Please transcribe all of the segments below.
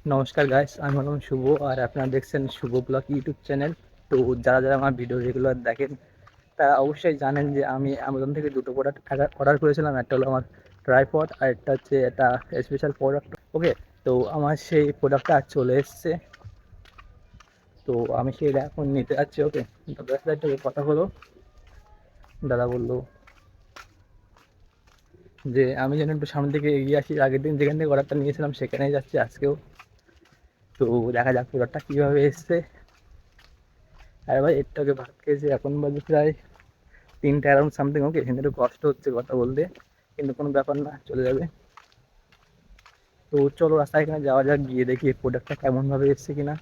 নমস্কার গাইস, আমি হলাম শুভ আর আপনারা দেখছেন শুভ ব্লগ ইউটিউব চ্যানেল। তো যারা যারা আমার ভিডিও রেগুলার দেখেন তারা অবশ্যই জানেন যে আমি অ্যামাজন থেকে দুটো প্রোডাক্ট অর্ডার করেছিলাম। একটা হলো আমার ট্রাইপড আর একটা হচ্ছে একটা স্পেশাল প্রোডাক্ট। ওকে, তো আমার সেই প্রোডাক্টটা আজ চলে এসছে। তো আমি সেটা এখন নিতে যাচ্ছি। ওকে, দাদার সাথে একটা কথা হলো। দাদা বললো যে আমি যেন একটু সামনের দিকে এগিয়ে আসি, আগের দিন যেখান থেকে অর্ডারটা নিয়েছিলাম সেখানেই যাচ্ছি আজকেও। তো দেখা যাক প্রোডাক্টটা কীভাবে এসছে। আর ভাই একটু ভাত খেয়েছি, এখন বাজে প্রায় 3টা অ্যারাউন্ড সামথিং। ওকে, কিন্তু একটু কষ্ট হচ্ছে কথা বলতে, কিন্তু কোনো ব্যাপার না, চলে যাবে। তো চলো রাস্তায় এখানে যাওয়া যাক, গিয়ে দেখি প্রোডাক্টটা কেমনভাবে এসছে কিনা।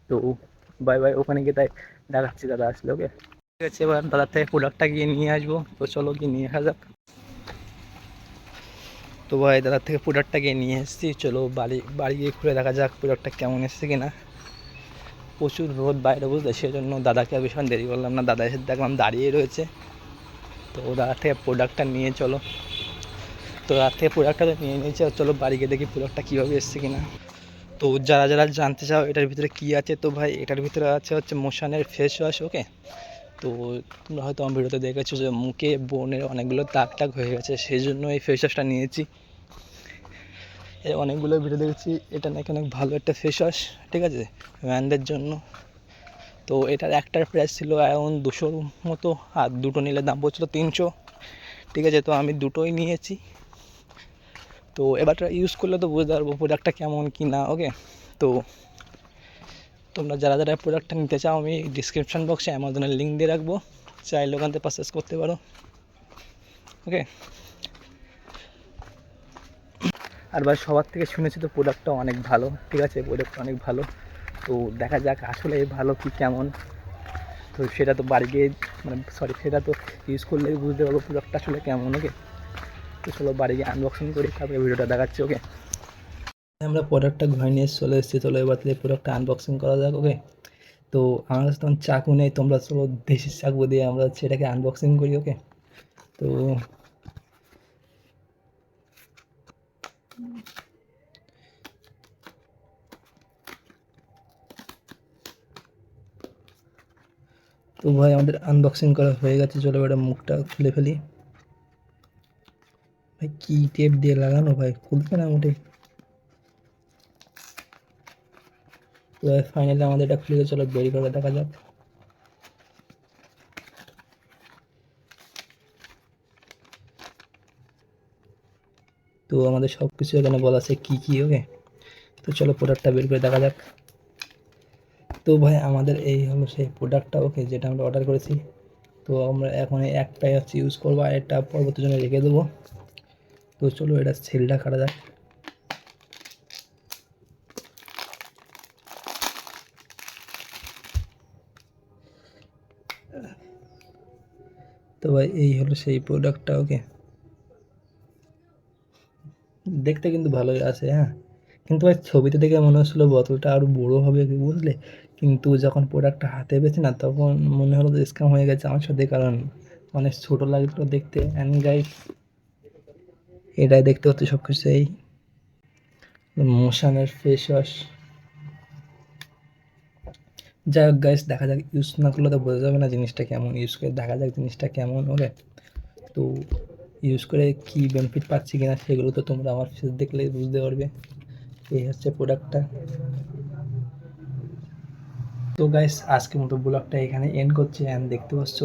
তো বাই বাই, ওখানে গিয়ে তাই দেখাচ্ছি দাদা আসলে। ওকে ঠিক আছে, এবার দাদার থেকে প্রোডাক্টটা গিয়ে নিয়ে আসবো। তো চলো গিয়ে নিয়ে আসা যাক। তো ভাই দাদার থেকে প্রোডাক্টটা গিয়ে নিয়ে এসেছি, চলো বাড়ি বাড়ি গিয়ে খুলে দেখা যাক প্রোডাক্টটা কেমন এসছে কিনা। প্রচুর রোদ বাইরে, বুঝলে, সেজন্য দাদাকে ভীষণ দেরি করলাম না। দাদা এসে দেখলাম দাঁড়িয়ে রয়েছে। তো দাদার থেকে প্রোডাক্টটা নিয়ে চলো। তো রাত থেকে প্রোডাক্টটা নিয়ে নিয়েছি, চলো বাড়ি গিয়ে দেখি প্রোডাক্টটা কীভাবে এসছে কিনা। তো যারা যারা জানতে চাও এটার ভিতরে কী আছে, তো ভাই এটার ভিতরে আছে হচ্ছে মোশানের ফেস ওয়াশ। ওকে, তো তোমরা হয়তো আমার ভিডিওতে দেখেছো যে মুখে বোনের অনেকগুলো দাগ টাগ হয়ে গেছে, সেই জন্য এই ফেস ওয়াশটা নিয়েছি। এর অনেকগুলো ভিডিও দেখেছি, এটা নাকি অনেক ভালো একটা ফেস ওয়াশ, ঠিক আছে, ম্যানদের জন্য। তো এটার একটার প্রাইস ছিল অ্যারাউন্ড 200 মতো, আর দুটো নিলে দাম পড়ছিল 300। ঠিক আছে, তো আমি দুটোই নিয়েছি। তো এবার ইউজ করলে তো বুঝতে পারবো প্রোডাক্টটা কেমন কি না। ওকে, তো তোমরা যারা যারা প্রোডাক্টটা নিতে চাও আমি ডিসক্রিপশান বক্সে অ্যামাজনের লিঙ্ক দিয়ে রাখবো, চাইলে ওখান থেকে পারচেস করতে পারো। ওকে, আর ভাই সবার থেকে শুনেছি তো প্রোডাক্টটা অনেক ভালো। ঠিক আছে, প্রোডাক্টটা অনেক ভালো। তো দেখা যাক আসলে ভালো কি কেমন। তো সেটা তো বাড়ি গিয়ে, মানে সরি, সেটা তো ইউজ করলেই বুঝতে পারবো প্রোডাক্টটা আসলে কেমন। ওকে, তো চলো বাড়ি গিয়ে আনবক্সিং করি, তারপরে ভিডিওটা দেখাচ্ছি। ওকে, আমরা প্রোডাক্টটা ঘরে নিয়ে চলে এসেছি, চলো এবার থেকে প্রোডাক্টটা আনবক্সিং করা যাক। ওকে, তো আমার কাছে তখন চাকু নেই, তোমরা চলো দেশি চাকু দিয়ে আমরা সেটাকে আনবক্সিং করি। ওকে, তো তো ভাই আমাদের আনবক্সিং করা হয়ে গেছে, চলো এবার মুখটা খুলে ফেলি। ভাই কি টেপ দিয়ে লাগানো, ভাই খুলবে না মোটে। তো ফাইনালি আমাদের এটা খুলে, চলো বের করে দেখা যাক। তো আমাদের সব কিছু এখানে বলা আছে কী কী। ওকে, তো চলো প্রোডাক্টটা বের করে দেখা যাক। তো ভাই আমাদের এই হলো সেই প্রোডাক্টটা। ওকে, যেটা আমরা অর্ডার করেছি। তো আমরা এখন একটাই হচ্ছে ইউজ করবো, আর এটা পরবর্তী জন্য রেখে দেবো। তো চলো এটা সেলটা কাটা যাক। তো ভাই এই হলো সেই প্রোডাক্টটা। ওকে, দেখতে কিন্তু ভালোই আছে, হ্যাঁ, কিন্তু ভাই ছবিতে দেখে মনে হচ্ছিলো বোতলটা আরও বড় হবে, বুঝলে, কিন্তু যখন প্রোডাক্টটা হাতে পেয়েছি না তখন মনে হলো যে স্ক্যাম হয়ে গেছে আমার সাথে, কারণ অনেক ছোটো লাগলো দেখতে। অ্যান্ড গাইস, এটাই দেখতে হচ্ছে সব কিছু, এই মোশানের ফেস ওয়াশ। যাই হোক গাইস, দেখা যাক, ইউজ না করলে তো বোঝা যাবে না জিনিসটা কেমন, ইউজ করে দেখা যাক জিনিসটা কেমন। ওকে, তো ইউজ করে কি বেনিফিট পাচ্ছি কিনা সেগুলো তো তোমরা আমার ফেস দেখলে বুঝতে পারবে। এই হচ্ছে প্রোডাক্টটা। তো গাইস আজকের মতো ব্লগটা এখানে এন্ড করছি। অ্যান্ড দেখতে পাচ্ছ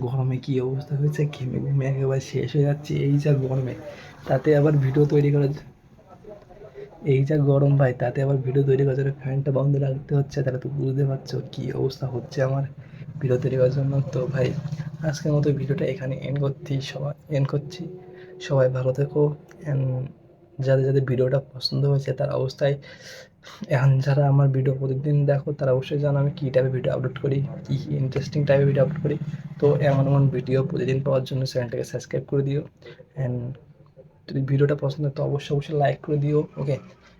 গরমে কী অবস্থা হয়েছে, ঘেমে ঘুমে একেবারে শেষ হয়ে যাচ্ছে। এই যা গরমে, তাতে আবার ভিডিও তৈরি করা, এই যা গরম ভাই, তাতে আবার ভিডিও তৈরি করার জন্য ফ্যানটা বন্ধ রাখতে হচ্ছে। তাহলে তো বুঝতে পারছো কী অবস্থা হচ্ছে আমার ভিডিও তৈরি করার জন্য। তো ভাই আজকের মতো ভিডিওটা এখানে এন্ড করছি। সবাই ভালো থেকো। অ্যান্ড যাদের যাদের ভিডিওটা পছন্দ হয়েছে তার অবস্থায়, এখন যারা আমার ভিডিও প্রতিদিন দেখো তারা অবশ্যই জানো আমি কী টাইপের ভিডিও আপলোড করি, কী ইন্টারেস্টিং টাইপের ভিডিও আপলোড করি। তো এমন এমন ভিডিও প্রতিদিন পাওয়ার জন্য চ্যানেলটাকে সাবস্ক্রাইব করে দিও। অ্যান্ড যদি ভিডিওটা পছন্দ হয় তো অবশ্যই লাইক করে দিও। ওকে,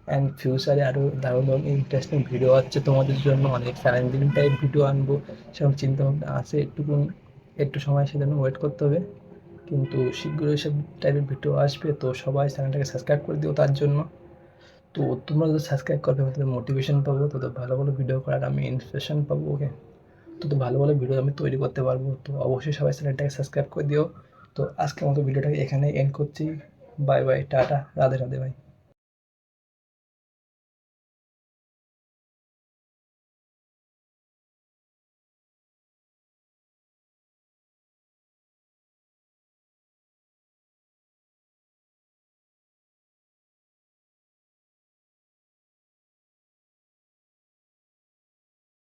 অ্যান্ড ফিউচারে আরও দারুণ দারুণ ইন্টারেস্টিং ভিডিও আছে তোমাদের জন্য, অনেক চ্যালেঞ্জিং টাইপ ভিডিও আনবো, সেরকম চিন্তাভাবনা আছে। একটু সময় সেজন্য ওয়েট করতে হবে, কিন্তু শীঘ্রই সব টাইপের ভিডিও আসবে। তো সবাই চ্যানেলটাকে সাবস্ক্রাইব করে দিও তার জন্য। তো তোমরা যদি সাবস্ক্রাইব করবে আমি তাদের মোটিভেশন পাবো, তত ভালো ভালো ভিডিও করার আমি ইন্সপিরেশন পাবো। ওকে, তত ভালো ভালো ভিডিও আমি তৈরি করতে পারবো। তো অবশ্যই সবাই চ্যানেলটাকে সাবস্ক্রাইব করে দিও। তো আজকের মতো ভিডিওটাকে এখানে এন্ড করছি। Bye bye, tata, Radhe Radhe ভাই।